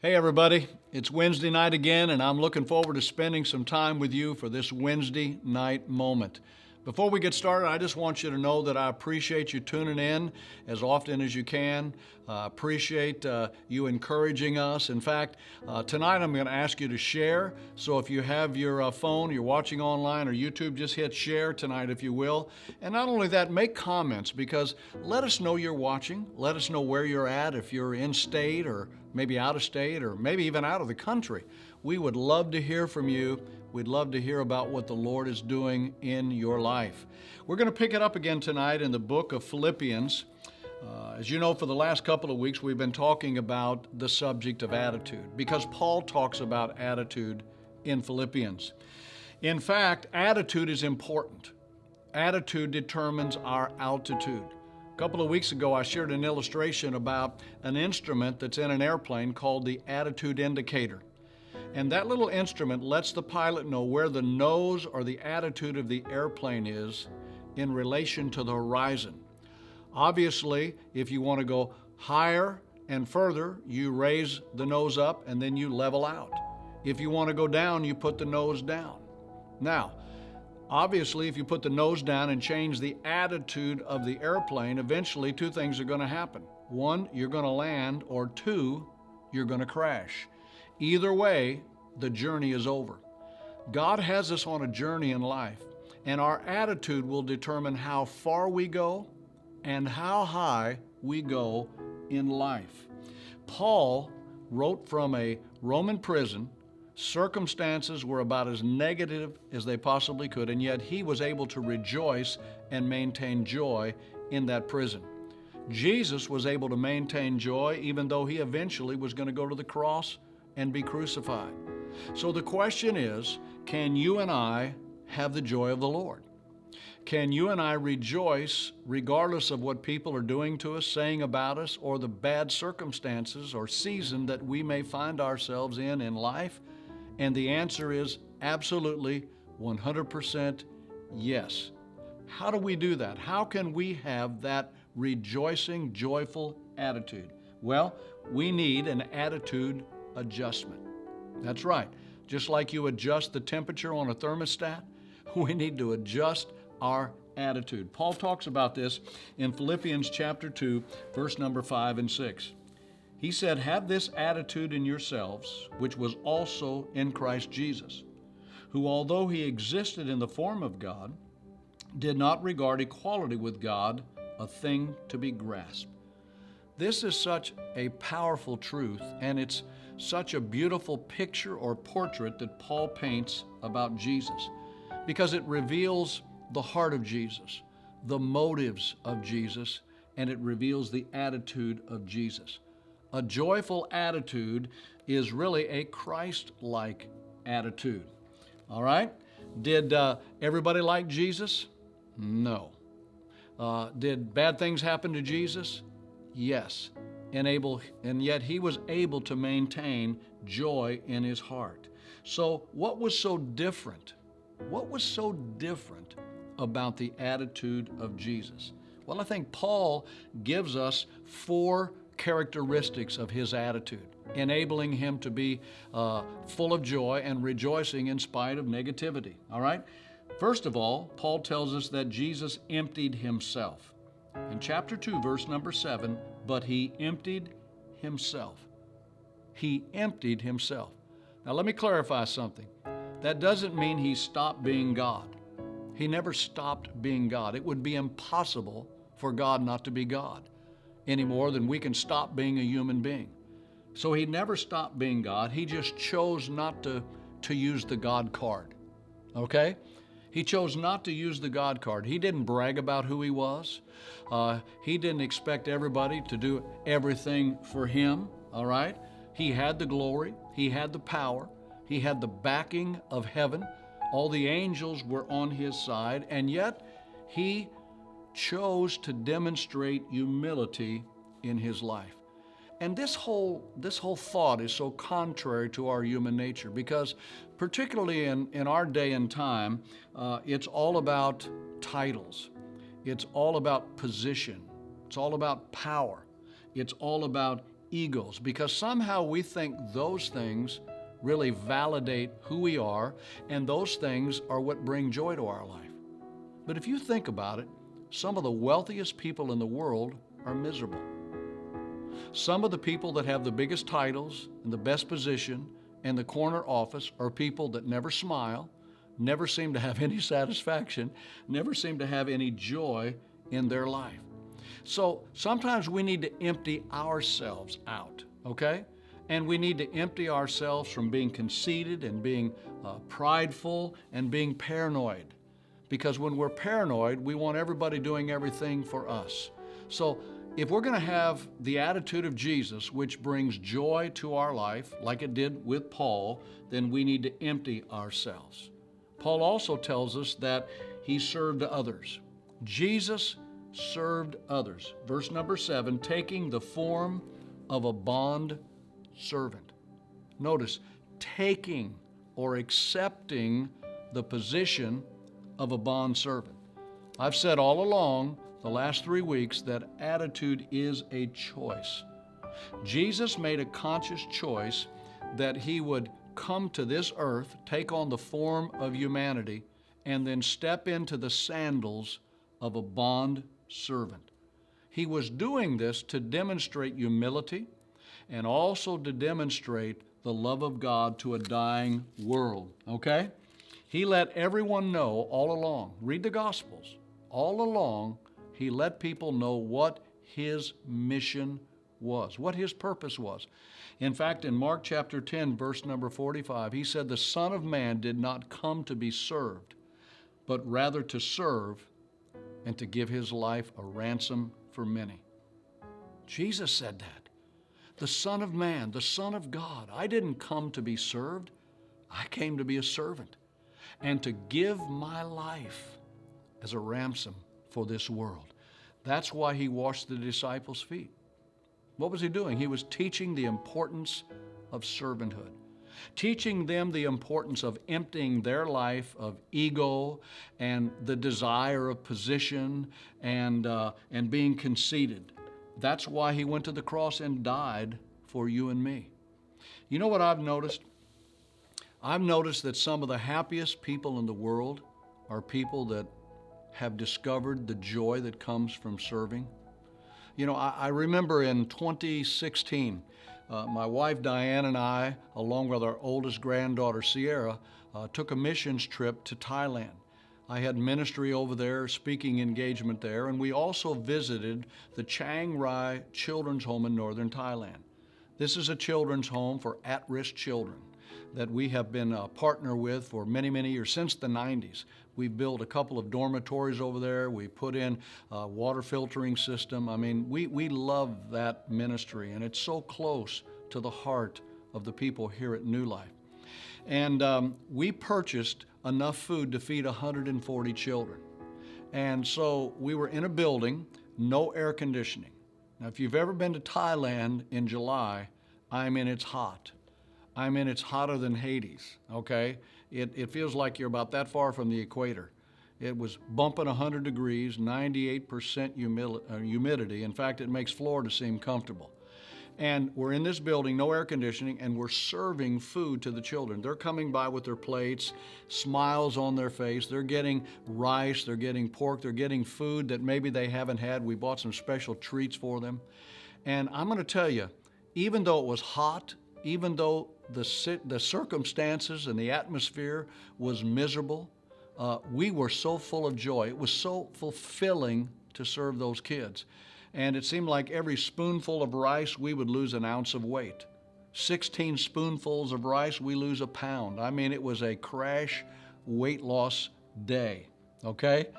Hey everybody, it's Wednesday night again, and I'm looking forward to spending some time with you for this Wednesday night moment. Before we get started, I just want you to know that I appreciate you tuning in as often as you can. Appreciate you encouraging us. In fact, tonight I'm going to ask you to share. So if you have your phone, you're watching online or YouTube, just hit share tonight if you will. And not only that, make comments because let us know you're watching. Let us know where you're at, if you're in state or maybe out of state or maybe even out of the country. We would love to hear from you. We'd love to hear about what the Lord is doing in your life. We're going to pick it up again tonight in the book of Philippians. As you know, for the last couple of weeks, we've been talking about the subject of attitude because Paul talks about attitude in Philippians. In fact, attitude is important. Attitude determines our altitude. A couple of weeks ago, I shared an illustration about an instrument that's in an airplane called the attitude indicator. And that little instrument lets the pilot know where the nose or the attitude of the airplane is in relation to the horizon. Obviously, if you want to go higher and further, you raise the nose up and then you level out. If you want to go down, you put the nose down. Now, obviously, if you put the nose down and change the attitude of the airplane, eventually two things are going to happen. One, you're going to land, or two, you're going to crash. Either way, the journey is over. God has us on a journey in life, and our attitude will determine how far we go and how high we go in life. Paul wrote from a Roman prison. Circumstances were about as negative as they possibly could, and yet he was able to rejoice and maintain joy in that prison. Jesus was able to maintain joy even though he eventually was going to go to the cross and be crucified. So the question is, can you and I have the joy of the Lord? Can you and I rejoice regardless of what people are doing to us, saying about us, or the bad circumstances or season that we may find ourselves in life? And the answer is absolutely 100% yes. How do we do that? How can we have that rejoicing, joyful attitude? Well, we need an attitude adjustment. That's right. Just like you adjust the temperature on a thermostat, we need to adjust our attitude. Paul talks about this in Philippians chapter 2, verse number 5 and 6. He said, "Have this attitude in yourselves, which was also in Christ Jesus, who, although he existed in the form of God, did not regard equality with God a thing to be grasped." This is such a powerful truth, and it's such a beautiful picture or portrait that Paul paints about Jesus, because it reveals the heart of Jesus, the motives of Jesus, and it reveals the attitude of Jesus. A joyful attitude is really a Christ-like attitude. All right? Did everybody like Jesus? No. Did bad things happen to Jesus? Yes. And yet he was able to maintain joy in his heart. So what was so different? What was so different about the attitude of Jesus? Well, I think Paul gives us 4 characteristics of his attitude, enabling him to be full of joy and rejoicing in spite of negativity. All right? First of all, Paul tells us that Jesus emptied himself. In chapter 2, verse number 7, but he emptied himself. He emptied himself. Now let me clarify something. That doesn't mean he stopped being God. He never stopped being God. It would be impossible for God not to be God any more than we can stop being a human being. So he never stopped being God. He just chose not to use the God card. Okay? He chose not to use the God card. He didn't brag about who he was. He didn't expect everybody to do everything for him, all right? He had the glory. He had the power. He had the backing of heaven. All the angels were on his side, and yet he chose to demonstrate humility in his life. And this whole thought is so contrary to our human nature because particularly in our day and time, it's all about titles. It's all about position. It's all about power. It's all about egos, because somehow we think those things really validate who we are, and those things are what bring joy to our life. But if you think about it, some of the wealthiest people in the world are miserable. Some of the people that have the biggest titles and the best position and the corner office are people that never smile, never seem to have any satisfaction, never seem to have any joy in their life. So sometimes we need to empty ourselves out, okay? And we need to empty ourselves from being conceited and being prideful and being paranoid. Because when we're paranoid, we want everybody doing everything for us. So if we're going to have the attitude of Jesus, which brings joy to our life, like it did with Paul, then we need to empty ourselves. Paul also tells us that he served others. Jesus served others. Verse number 7, taking the form of a bond servant. Notice, taking or accepting the position of a bond servant. I've said all along the last 3 weeks that attitude is a choice. Jesus made a conscious choice that he would come to this earth, take on the form of humanity, and then step into the sandals of a bond servant. He was doing this to demonstrate humility and also to demonstrate the love of God to a dying world, okay? He let everyone know all along, read the Gospels, all along, he let people know what his mission was, what his purpose was. In fact, in Mark chapter 10, verse number 45, he said, the Son of Man did not come to be served, but rather to serve and to give his life a ransom for many. Jesus said that. The Son of Man, the Son of God. I didn't come to be served. I came to be a servant and to give my life as a ransom for this world. That's why he washed the disciples' feet. What was he doing? He was teaching the importance of servanthood, teaching them the importance of emptying their life of ego and the desire of position and being conceited. That's why he went to the cross and died for you and me. You know what I've noticed? I've noticed that some of the happiest people in the world are people that have discovered the joy that comes from serving. You know, I remember in 2016, my wife Diane and I, along with our oldest granddaughter Sierra, took a missions trip to Thailand. I had ministry over there, speaking engagement there, and we also visited the Chiang Rai Children's Home in northern Thailand. This is a children's home for at-risk children that we have been a partner with for many, many years, since the 90s. We've built a couple of dormitories over there. We put in a water filtering system. I mean, we love that ministry, and it's so close to the heart of the people here at New Life. And we purchased enough food to feed 140 children. And so we were in a building, no air conditioning. Now, if you've ever been to Thailand in July, it's hot. It's hotter than Hades, okay? It feels like you're about that far from the equator. It was bumping 100 degrees, 98% humidity. In fact, it makes Florida seem comfortable. And we're in this building, no air conditioning, and we're serving food to the children. They're coming by with their plates, smiles on their face. They're getting rice, they're getting pork, they're getting food that maybe they haven't had. We bought some special treats for them. And I'm going to tell you, even though it was hot, even though the circumstances and the atmosphere was miserable, we were so full of joy. It was so fulfilling to serve those kids. And it seemed like every spoonful of rice, we would lose an ounce of weight. 16 spoonfuls of rice, we lose a pound. It was a crash weight loss day, okay?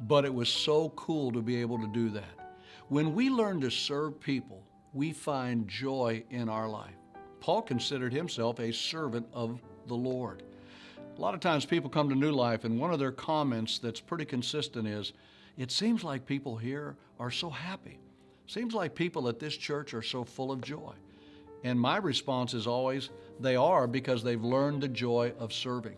But it was so cool to be able to do that. When we learn to serve people, we find joy in our life. Paul considered himself a servant of the Lord. A lot of times people come to New Life, and one of their comments that's pretty consistent is, it seems like people here are so happy. Seems like people at this church are so full of joy. And my response is always, they are, because they've learned the joy of serving.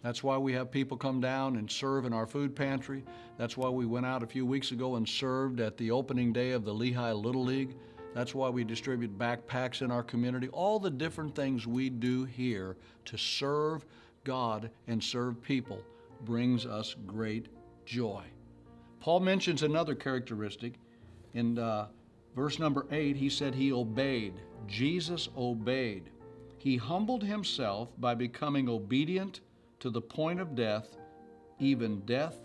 That's why we have people come down and serve in our food pantry. That's why we went out a few weeks ago and served at the opening day of the Lehigh Little League. That's why we distribute backpacks in our community. All the different things we do here to serve God and serve people brings us great joy. Paul mentions another characteristic. In verse number 8, he said he obeyed. Jesus obeyed. He humbled himself by becoming obedient to the point of death, even death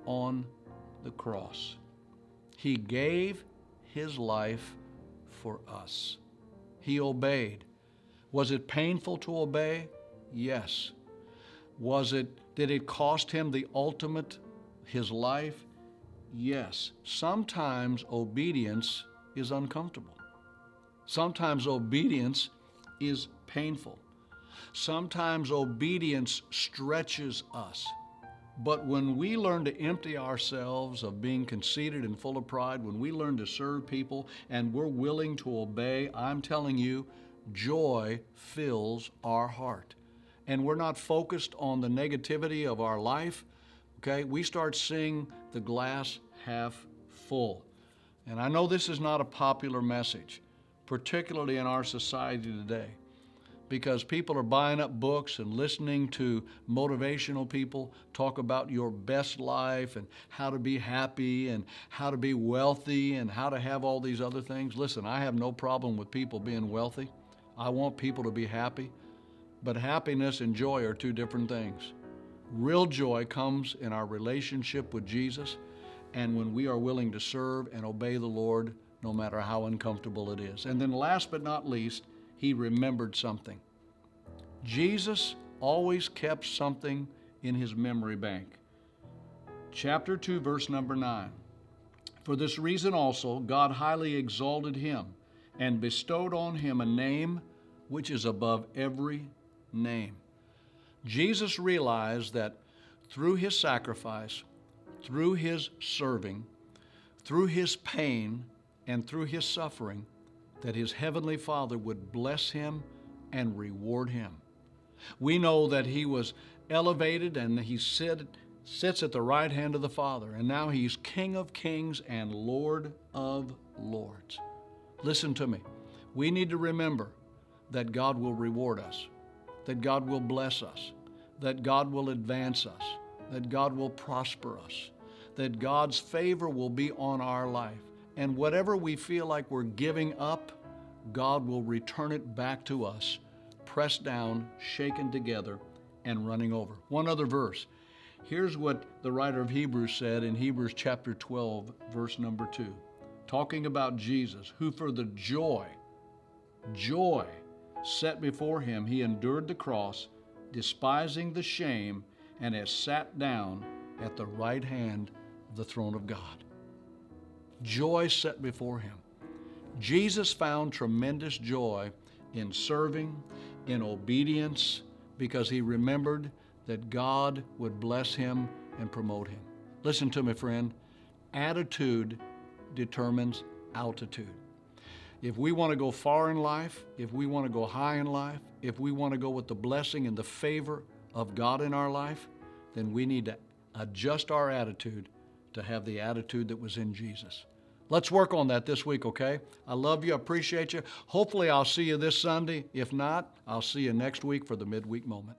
on the cross. He gave his life for us. He obeyed. Was it painful to obey? Yes. Did it cost him the ultimate, his life? Yes. Sometimes obedience is uncomfortable. Sometimes obedience is painful. Sometimes obedience stretches us. But when we learn to empty ourselves of being conceited and full of pride, when we learn to serve people and we're willing to obey, I'm telling you, joy fills our heart. And we're not focused on the negativity of our life, okay? We start seeing the glass half full. And I know this is not a popular message, particularly in our society today, because people are buying up books and listening to motivational people talk about your best life and how to be happy and how to be wealthy and how to have all these other things. Listen, I have no problem with people being wealthy. I want people to be happy. But happiness and joy are two different things. Real joy comes in our relationship with Jesus and when we are willing to serve and obey the Lord, no matter how uncomfortable it is. And then last but not least, he remembered something. Jesus always kept something in his memory bank. Chapter 2, verse number 9. For this reason also, God highly exalted him and bestowed on him a name which is above every name. Jesus realized that through his sacrifice, through his serving, through his pain, and through his suffering, that his heavenly Father would bless him and reward him. We know that he was elevated and he sits at the right hand of the Father, and now he's King of Kings and Lord of Lords. Listen to me. We need to remember that God will reward us, that God will bless us, that God will advance us, that God will prosper us, that God's favor will be on our life. And whatever we feel like we're giving up, God will return it back to us, pressed down, shaken together, and running over. One other verse. Here's what the writer of Hebrews said in Hebrews chapter 12, verse number 2, talking about Jesus, who for the joy set before him, he endured the cross, despising the shame, and has sat down at the right hand of the throne of God. Joy set before him. Jesus found tremendous joy in serving, in obedience, because he remembered that God would bless him and promote him. Listen to me, friend. Attitude determines altitude. If we want to go far in life, if we want to go high in life, if we want to go with the blessing and the favor of God in our life, then we need to adjust our attitude to have the attitude that was in Jesus. Let's work on that this week, okay? I love you. I appreciate you. Hopefully I'll see you this Sunday. If not, I'll see you next week for the Midweek Moment.